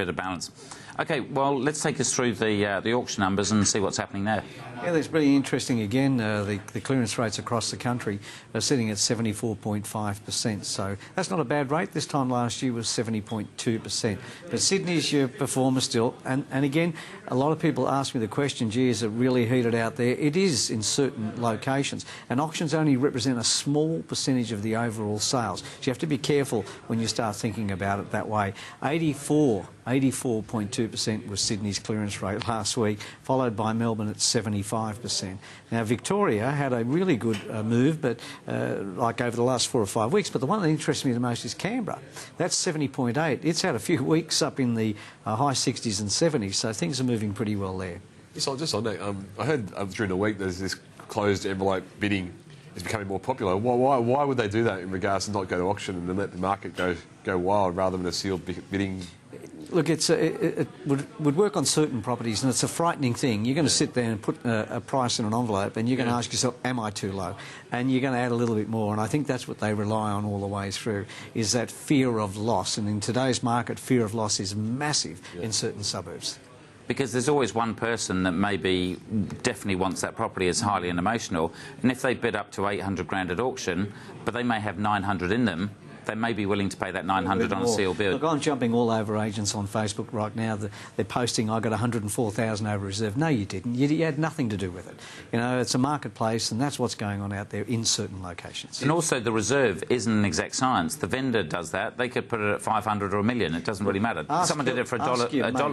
bit of balance. Okay, well, let's take us through the auction numbers and see what's happening there. Yeah, that's really interesting again. The clearance rates across the country are sitting at 74.5%, so that's not a bad rate. This time last year was 70.2%. But Sydney's your performer still, and again, a lot of people ask me the question, gee, is it really heated out there? It is in certain locations, and auctions only represent a small percentage of the overall sales. So you have to be careful when you start thinking about it that way. 84.2% was Sydney's clearance rate last week, followed by Melbourne at 75%. Now, Victoria had a really good move, but like over the last 4 or 5 weeks, but the one that interests me the most is Canberra. That's 70.8. It's had a few weeks up in the high 60s and 70s, so things are moving pretty well there. Just on that, I heard during the week there's this closed envelope bidding is becoming more popular. Why would they do that in regards to not go to auction and then let the market go wild rather than a sealed bidding? Look, it would work on certain properties, and it's a frightening thing. You're going to sit there and put a price in an envelope, and you're going to ask yourself, am I too low? And you're going to add a little bit more, and I think that's what they rely on all the way through, is that fear of loss. And in today's market, fear of loss is massive in certain suburbs. Because there's always one person that maybe definitely wants that property as highly and emotional, and if they bid up to 800 grand at auction, but they may have 900 in them, they may be willing to pay that 900 on a sealed bid. Look, I'm jumping all over agents on Facebook right now. They're posting, I got 104,000 over reserve. No, you didn't. You had nothing to do with it. You know, it's a marketplace, and that's what's going on out there in certain locations. And also, the reserve isn't an exact science. The vendor does that. They could put it at 500 or a million. It doesn't really matter. Someone did it for a dollar,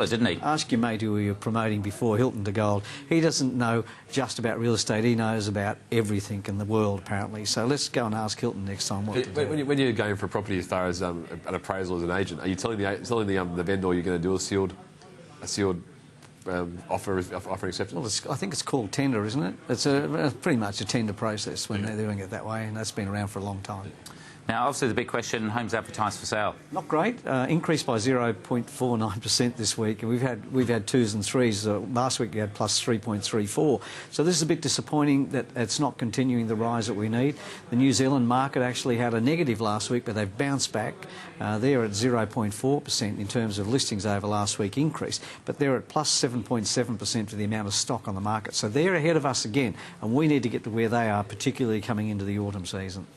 didn't he? Ask your mate who you were promoting before, Hilton to Gold. He doesn't know just about real estate. He knows about everything in the world, apparently. So let's go and ask Hilton next time what to do. When you're going for a property as far as an appraisal as an agent, are you telling the vendor you're going to do a sealed offer acceptance? Well, I think it's called tender, isn't it? It's pretty much a tender process when they're doing it that way, and that's been around for a long time. Now, obviously, the big question, homes advertised for sale. Not great. Increased by 0.49% this week, and we've had twos and threes. Last week we had plus 3.34. So this is a bit disappointing that it's not continuing the rise that we need. The New Zealand market actually had a negative last week, but they've bounced back. They're at 0.4% in terms of listings over last week increase, but they're at plus 7.7% for the amount of stock on the market. So they're ahead of us again, and we need to get to where they are, particularly coming into the autumn season.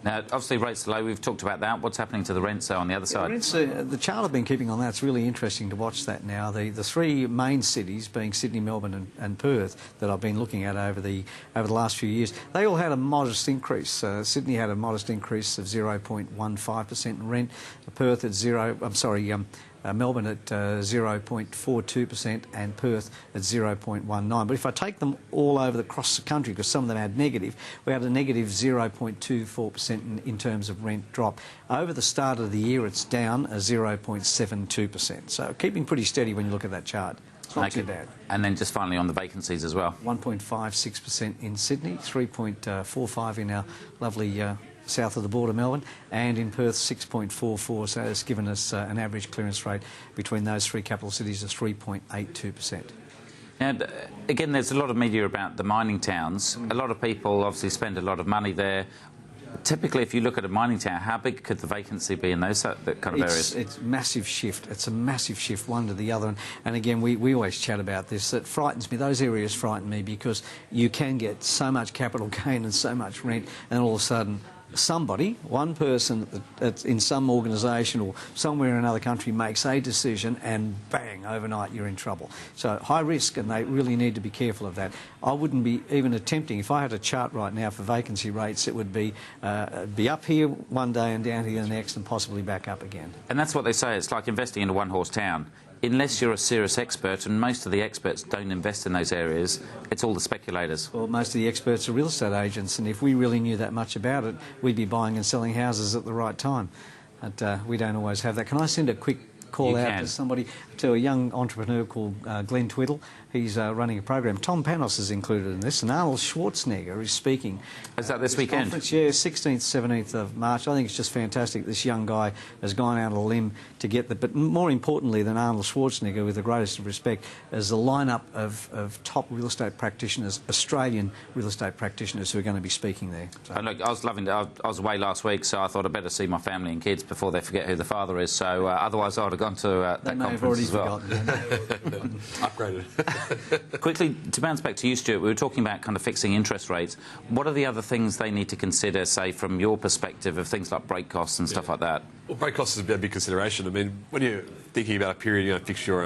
Now, obviously, rates are low. We've talked about that. What's happening to the rents, on the other side? The chart I've been keeping on that, it's really interesting to watch that now. The three main cities, being Sydney, Melbourne and Perth, that I've been looking at over the last few years, they all had a modest increase. Sydney had a modest increase of 0.15% in rent. Perth at Melbourne at 0.42% and Perth at 0.19. But if I take them all over across the country, because some of them had negative, we had a negative 0.24% in terms of rent drop. Over the start of the year, it's down a 0.72%. So keeping pretty steady when you look at that chart. It's not too bad. And then just finally on the vacancies as well. 1.56% in Sydney, 3.45% in our lovely south of the border, Melbourne, and in Perth 6.44%, so it's given us an average clearance rate between those three capital cities of 3.82%. Now, again, there's a lot of media about the mining towns. A lot of people obviously spend a lot of money there. Typically, if you look at a mining town, how big could the vacancy be in those kind of areas? It's a massive shift. It's a massive shift, one to the other. And again, we always chat about this. It frightens me. Those areas frighten me because you can get so much capital gain and so much rent, and all of a sudden somebody, one person that's in some organisation or somewhere in another country makes a decision and bang, overnight you're in trouble. So high risk, and they really need to be careful of that. I wouldn't be even attempting, if I had a chart right now for vacancy rates, it would be up here one day and down here the next and possibly back up again. And that's what they say. It's like investing in a one-horse town. Unless you're a serious expert, and most of the experts don't invest in those areas, it's all the speculators. Well, most of the experts are real estate agents, and if we really knew that much about it, we'd be buying and selling houses at the right time. But we don't always have that. Can I send a quick call out to somebody, to a young entrepreneur called Glenn Twiddle? He's running a program. Tom Panos is included in this, and Arnold Schwarzenegger is speaking. Is that this weekend? Yeah, 16th, 17th of March. I think it's just fantastic. This young guy has gone out on a limb to get the... But more importantly than Arnold Schwarzenegger, with the greatest of respect, is a lineup of top real estate practitioners, Australian real estate practitioners who are going to be speaking there. So. And look, I was loving it. I was away last week, so I thought I'd better see my family and kids before they forget who the father is. So otherwise, I would have gone to They that may have conference already as well. forgotten. Upgraded. Quickly, to bounce back to you, Stuart, we were talking about kind of fixing interest rates. What are the other things they need to consider, say, from your perspective of things like break costs and stuff like that? Well, break costs is a big consideration. I mean, when you're thinking about a period you're going to fix your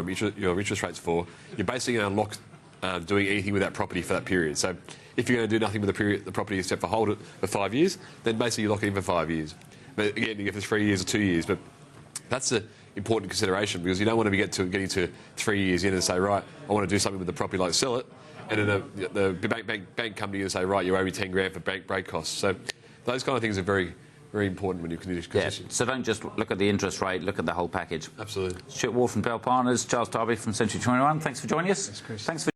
interest rates for, you're basically going to unlock doing anything with that property for that period. So if you're going to do nothing with the property except for hold it for 5 years, then basically you lock it in for 5 years. But again, you get for 3 years or 2 years. But that's an important consideration because you don't want to getting to 3 years in and say, right, I want to do something with the property, like sell it, and then the bank come to you and say, right, you owe me 10 grand for break costs. So those kind of things are very, very important when you're conditioning. So don't just look at the interest rate, look at the whole package. Absolutely. Stuart Ward from Bell Partners, Charles Tarbey from Century 21. Thanks for joining us. Thanks, Chris. Thanks for